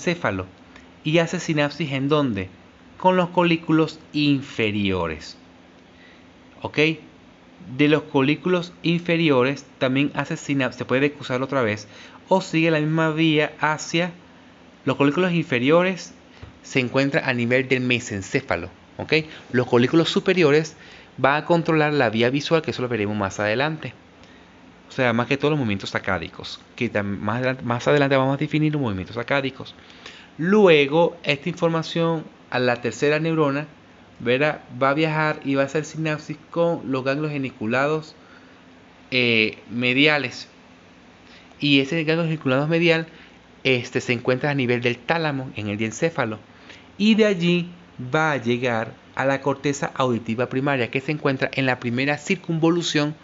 diencéfalo y hace sinapsis ¿en dónde? Con los colículos inferiores. ¿Ok? De los colículos inferiores también hace sinapsis, se puede cruzar otra vez, o sigue la misma vía hacia los colículos inferiores. Se encuentra a nivel del mesencéfalo. ¿Ok? Los colículos superiores van a controlar la vía visual, que eso lo veremos más adelante. O sea, más que todos los movimientos sacádicos, que más adelante vamos a definir los movimientos sacádicos. Luego, esta información a la tercera neurona, ¿verdad?, va a viajar y va a hacer sinapsis con los ganglios geniculados mediales. Y ese ganglio geniculado medial se encuentra a nivel del tálamo, en el diencéfalo. Y de allí va a llegar a la corteza auditiva primaria, que se encuentra en la primera circunvolución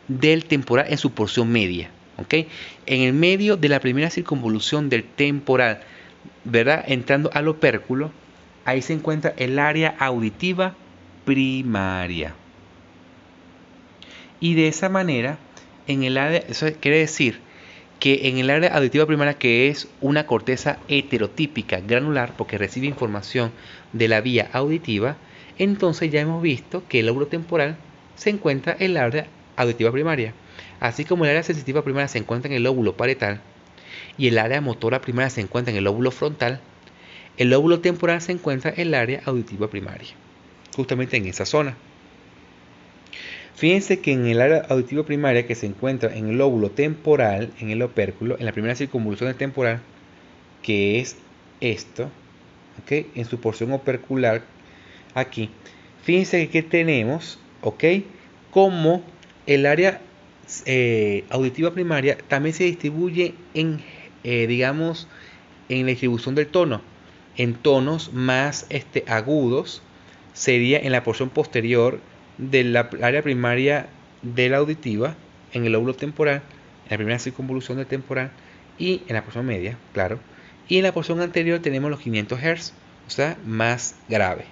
del temporal en su porción media. ¿Ok? En el medio de la primera circunvolución del temporal, ¿verdad?, entrando al opérculo, ahí se encuentra el área auditiva primaria. Y de esa manera, en el área, eso quiere decir que en el área auditiva primaria, que es una corteza heterotípica granular, porque recibe información de la vía auditiva, entonces ya hemos visto que el lóbulo temporal se encuentra en el área auditiva primaria. Así como el área sensitiva primaria se encuentra en el lóbulo parietal y el área motora primaria se encuentra en el lóbulo frontal, el lóbulo temporal se encuentra en el área auditiva primaria, justamente en esa zona. Fíjense que en el área auditiva primaria, que se encuentra en el lóbulo temporal, en el opérculo, en la primera circunvolución del temporal, que es esto, ¿ok?, en su porción opercular, aquí, fíjense que tenemos, ¿ok?, como el área auditiva primaria también se distribuye en, digamos, en la distribución del tono. En tonos más agudos sería en la porción posterior del área primaria de la auditiva, en el lóbulo temporal, en la primera circunvolución del temporal, y en la porción media, claro. Y en la porción anterior tenemos los 500 Hz, o sea, más grave.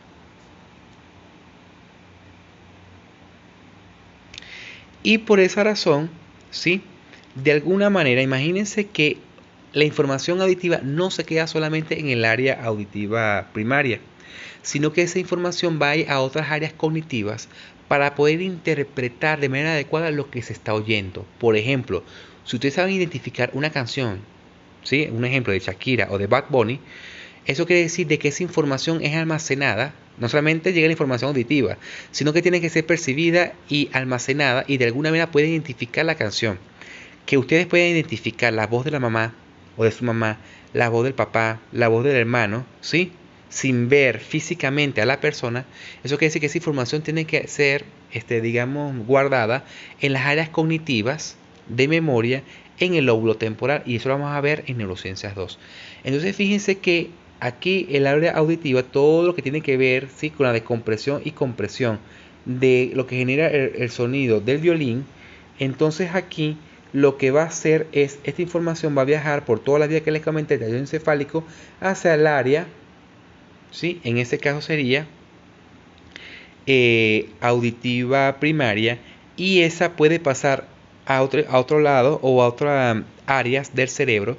Y por esa razón, ¿sí?, de alguna manera, imagínense que la información auditiva no se queda solamente en el área auditiva primaria, sino que esa información va a otras áreas cognitivas para poder interpretar de manera adecuada lo que se está oyendo. Por ejemplo, si ustedes saben identificar una canción, ¿sí?, un ejemplo de Shakira o de Bad Bunny, eso quiere decir de que esa información es almacenada. No solamente llega la información auditiva, sino que tiene que ser percibida y almacenada, y de alguna manera puede identificar la canción. Que ustedes pueden identificar la voz de la mamá o de su mamá, la voz del papá, la voz del hermano, ¿sí?, sin ver físicamente a la persona. Eso quiere decir que esa información tiene que ser, digamos, guardada en las áreas cognitivas de memoria en el lóbulo temporal, y eso lo vamos a ver en Neurociencias 2. Entonces fíjense que aquí el área auditiva, todo lo que tiene que ver, ¿sí?, con la descompresión y compresión de lo que genera el sonido del violín. Entonces aquí lo que va a hacer es, esta información va a viajar por toda la vía que les comenté del tallo encefálico hacia el área, ¿sí?, en este caso sería auditiva primaria, y esa puede pasar a otro lado o a otras áreas del cerebro,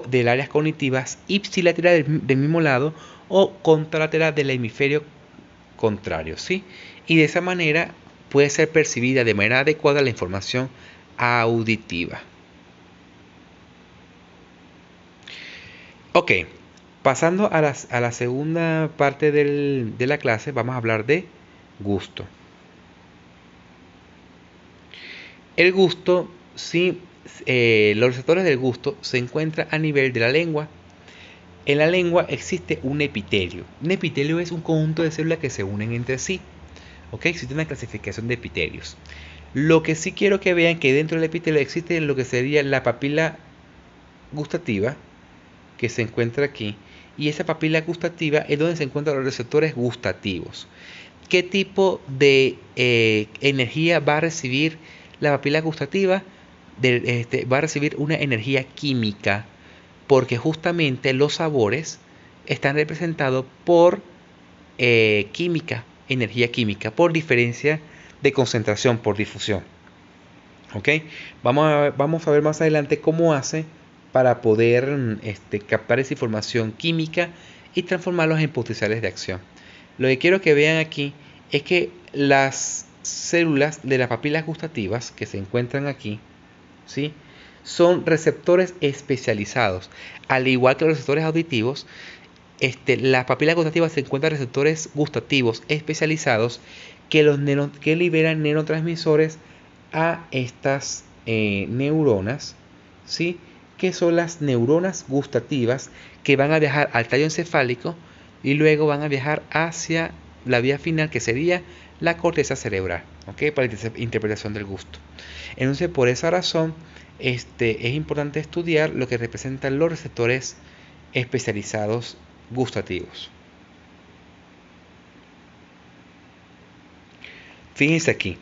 del áreas cognitivas ipsilateral del mismo lado o contralateral del hemisferio contrario, ¿sí? Y de esa manera puede ser percibida de manera adecuada la información auditiva. Ok, pasando a la segunda parte de la clase, vamos a hablar de gusto. El gusto, sí, los receptores del gusto se encuentran a nivel de la lengua. En la lengua existe un epitelio. Un epitelio es un conjunto de células que se unen entre sí. ¿Ok? Existe una clasificación de epitelios. Lo que sí quiero que vean que dentro del epitelio existe lo que sería la papila gustativa, que se encuentra aquí. Y esa papila gustativa es donde se encuentran los receptores gustativos. ¿Qué tipo de energía va a recibir la papila gustativa? Va a recibir una energía química, porque justamente los sabores están representados por química, energía química, por diferencia de concentración, por difusión. ¿Ok? Vamos a ver más adelante cómo hace para poder captar esa información química y transformarlos en potenciales de acción. Lo que quiero que vean aquí es que las células de las papilas gustativas que se encuentran aquí, ¿sí?, son receptores especializados. Al igual que los receptores auditivos, las papilas gustativas se encuentran receptores gustativos especializados que liberan neurotransmisores a estas neuronas, ¿sí?, que son las neuronas gustativas que van a viajar al tallo encefálico y luego van a viajar hacia la vía final, que sería la corteza cerebral, ¿ok?, para la interpretación del gusto. Entonces, por esa razón, es importante estudiar lo que representan los receptores especializados gustativos. Fíjense aquí.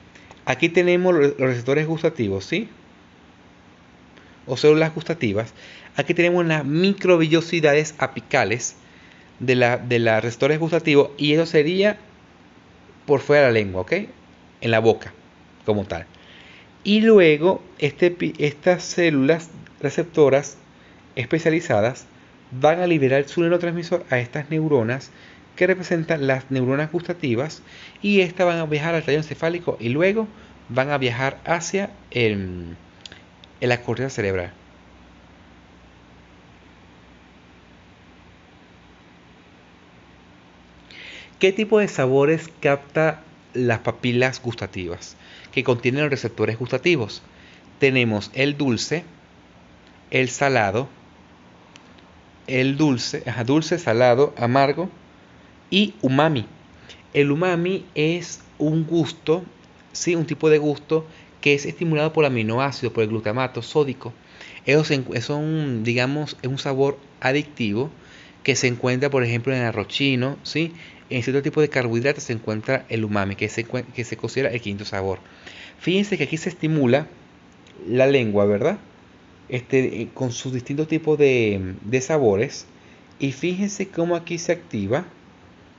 Aquí tenemos los receptores gustativos, ¿sí?, o células gustativas. Aquí tenemos las microvillosidades apicales de los receptores gustativos, y eso sería por fuera de la lengua, ¿ok?, en la boca como tal. Y luego estas células receptoras especializadas van a liberar su neurotransmisor a estas neuronas que representan las neuronas gustativas, y estas van a viajar al tallo encefálico y luego van a viajar hacia la corteza cerebral. ¿Qué tipo de sabores capta las papilas gustativas que contienen los receptores gustativos? Tenemos el dulce, el salado, dulce, salado, amargo y umami. El umami es un gusto, ¿sí?, un tipo de gusto que es estimulado por aminoácidos, por el glutamato sódico. Digamos, es un sabor adictivo que se encuentra, por ejemplo, en el arroz chino, ¿sí? En cierto tipo de carbohidratos se encuentra el umami, que se considera el quinto sabor. Fíjense que aquí se estimula la lengua, ¿verdad?, con sus distintos tipos de sabores. Y fíjense cómo aquí se activa,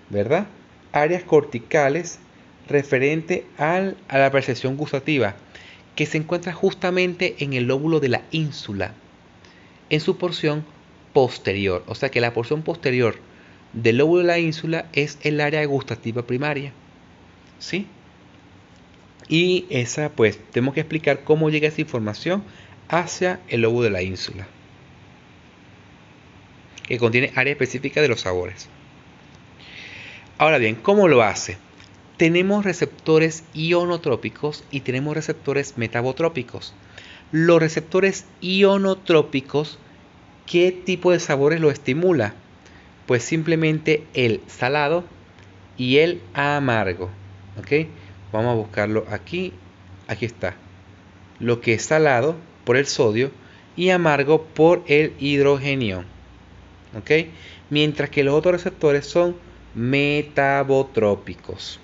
¿verdad?, áreas corticales referente a la percepción gustativa, que se encuentra justamente en el lóbulo de la ínsula, en su porción posterior. O sea que la porción posterior del lóbulo de la ínsula es el área gustativa primaria, ¿sí? Y esa, pues, tenemos que explicar cómo llega esa información hacia el lóbulo de la ínsula, que contiene área específica de los sabores. Ahora bien, ¿cómo lo hace? Tenemos receptores ionotrópicos y tenemos receptores metabotrópicos. Los receptores ionotrópicos, ¿qué tipo de sabores lo estimula? Pues simplemente el salado y el amargo, ¿ok? Vamos a buscarlo aquí. Aquí está. Lo que es salado por el sodio y amargo por el hidrogenio, ¿ok? Mientras que los otros receptores son metabotrópicos.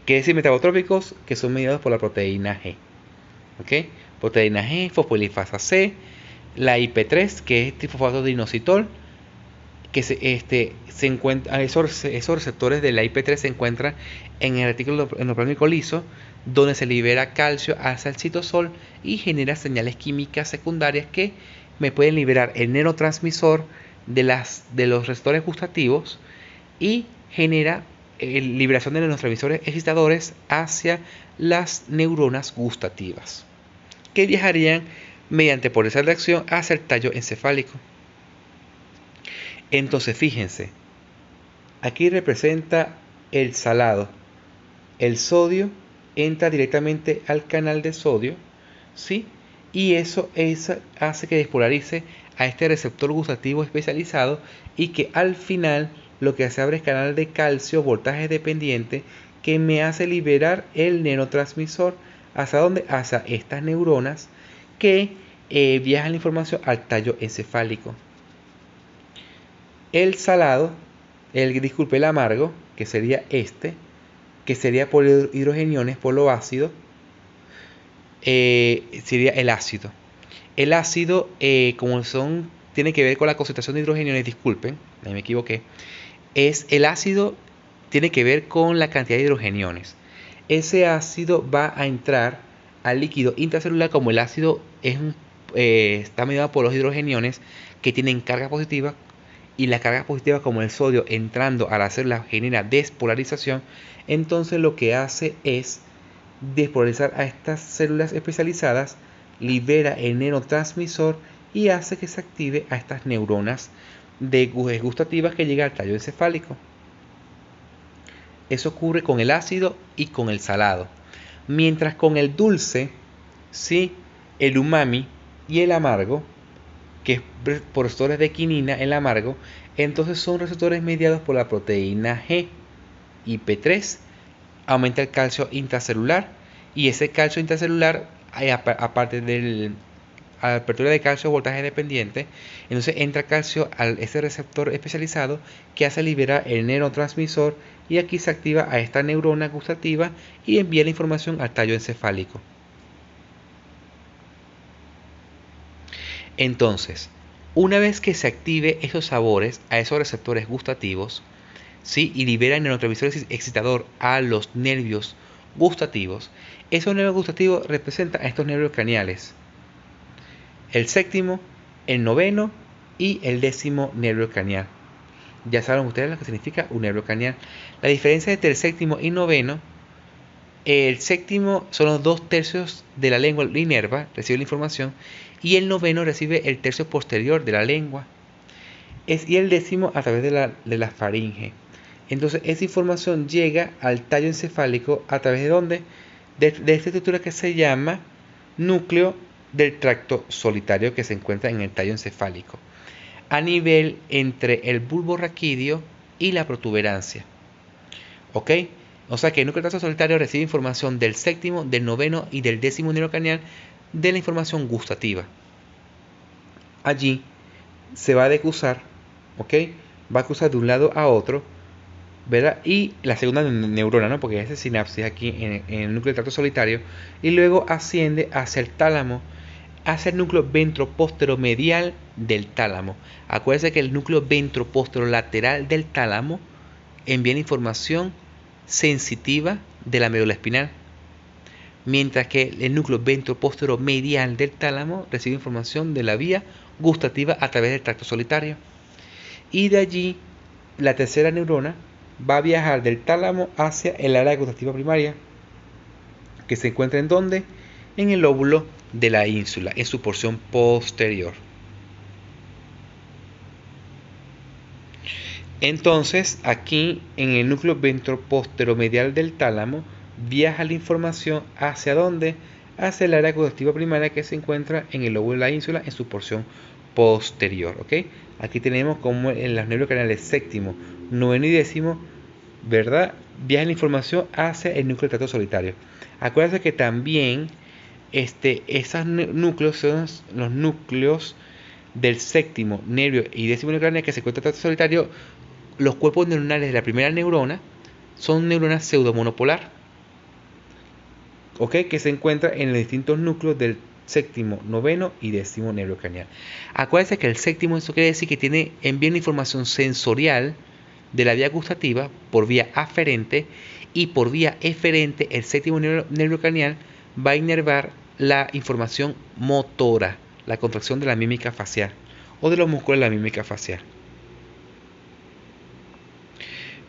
¿Qué decir metabotrópicos? Que son mediados por la proteína G, ¿ok? Proteína G, fosfolipasa C, la IP3, que es trifosfato de inositol, que se encuentra, esos receptores de la IP3 se encuentran en el retículo endoplasmático liso, donde se libera calcio hacia el citosol y genera señales químicas secundarias que me pueden liberar el neurotransmisor de los receptores gustativos y genera liberación de neurotransmisores excitadores hacia las neuronas gustativas, que viajarían mediante potencial de acción hacia el tallo encefálico. Entonces, fíjense, aquí representa el salado. El sodio entra directamente al canal de sodio, ¿sí? Y eso hace que despolarice a este receptor gustativo especializado, y que al final lo que se abre es canal de calcio, voltaje dependiente, que me hace liberar el neurotransmisor. ¿Hacia dónde? Hacia estas neuronas que viajan la información al tallo encefálico. El salado, el amargo, que sería que sería por hidrogeniones, por lo ácido, sería el ácido. El ácido, tiene que ver con la concentración de hidrogeniones, disculpen, ahí me equivoqué. El ácido tiene que ver con la cantidad de hidrogeniones. Ese ácido va a entrar al líquido intracelular como el ácido está mediado por los hidrogeniones que tienen carga positiva, y la carga positiva, como el sodio entrando a la célula genera despolarización. Entonces lo que hace es despolarizar a estas células especializadas, libera el neurotransmisor y hace que se active a estas neuronas gustativas que llegan al tallo encefálico. Eso ocurre con el ácido y con el salado. Mientras con el dulce, ¿sí?, el umami y el amargo, que es por receptores de quinina, el amargo, entonces son receptores mediados por la proteína G y P3. Aumenta el calcio intracelular, y ese calcio intracelular, aparte de la apertura de calcio voltaje dependiente, entonces entra calcio a ese receptor especializado que hace liberar el neurotransmisor, y aquí se activa a esta neurona gustativa y envía la información al tallo encefálico. Entonces, una vez que se active esos sabores a esos receptores gustativos, ¿sí?, y libera el neurotransmisor excitador a los nervios gustativos, esos nervios gustativos representan a estos nervios craneales: el séptimo, el noveno y el décimo nervio craneal. Ya saben ustedes lo que significa un nervio craneal. La diferencia entre el séptimo y noveno: el séptimo son los 2/3 de la lengua inerva, recibe la información, y el noveno recibe el tercio posterior de la lengua, y el décimo a través de la faringe. Entonces esa información llega al tallo encefálico a través de ¿dónde? De esta estructura que se llama núcleo del tracto solitario, que se encuentra en el tallo encefálico, a nivel entre el bulbo raquídeo y la protuberancia. ¿Ok? O sea que el núcleo del tracto solitario recibe información del séptimo, del noveno y del décimo nervio craneal, de la información gustativa. Allí se va a decusar, ¿ok? Va a cruzar de un lado a otro, ¿verdad? Y la segunda neurona, ¿no?, porque es sinapsis aquí en el núcleo del tracto solitario, y luego asciende hacia el tálamo, hacia el núcleo ventroposteromedial del tálamo. Acuérdense que el núcleo ventroposterolateral del tálamo envía la información sensitiva de la médula espinal, mientras que el núcleo ventroposteromedial del tálamo recibe información de la vía gustativa a través del tracto solitario. Y de allí la tercera neurona va a viajar del tálamo hacia el área gustativa primaria, que se encuentra ¿en dónde? En el lóbulo de la ínsula, en su porción posterior. Entonces, aquí en el núcleo ventroposteromedial del tálamo viaja la información ¿hacia dónde? Hacia el área gustativa primaria, que se encuentra en el lóbulo de la ínsula, en su porción posterior. ¿Ok? Aquí tenemos como en los nervios craneales séptimo, noveno y décimo, ¿verdad?, viaja la información hacia el núcleo del tracto solitario. Acuérdense que también esos núcleos son los núcleos del séptimo nervio y décimo nervio craneal, que se encuentra en el tracto solitario. Los cuerpos neuronales de la primera neurona son neuronas pseudomonopolar, ¿ok?, que se encuentran en los distintos núcleos del séptimo, noveno y décimo nervio craneal. Acuérdense que el séptimo, eso quiere decir que envía una información sensorial de la vía gustativa por vía aferente, y por vía eferente el séptimo nervio craneal va a inervar la información motora, la contracción de la mímica facial o de los músculos de la mímica facial.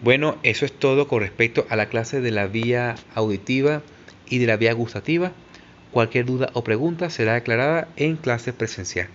Bueno, eso es todo con respecto a la clase de la vía auditiva y de la vía gustativa. Cualquier duda o pregunta será aclarada en clase presencial.